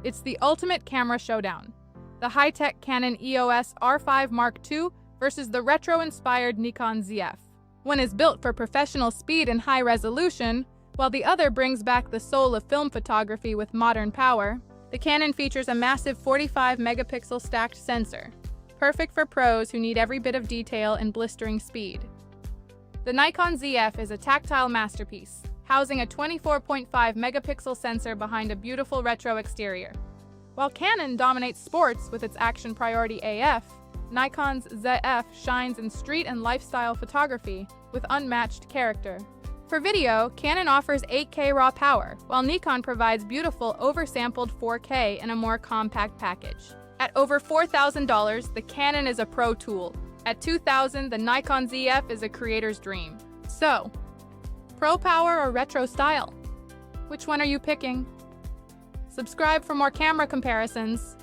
It's the ultimate camera showdown. The high-tech Canon EOS R5 Mark II versus the retro-inspired Nikon ZF. One is built for professional speed and high resolution, while the other brings back the soul of film photography with modern power. The Canon features a massive 45-megapixel stacked sensor, perfect for pros who need every bit of detail and blistering speed. The Nikon ZF is a tactile masterpiece, housing a 24.5-megapixel sensor behind a beautiful retro exterior. While Canon dominates sports with its action priority AF, Nikon's ZF shines in street and lifestyle photography with unmatched character. For video, Canon offers 8K raw power, while Nikon provides beautiful oversampled 4K in a more compact package. At over $4,000, the Canon is a pro tool. At $2,000, the Nikon ZF is a creator's dream. So, pro power or retro style? Which one are you picking? Subscribe for more camera comparisons.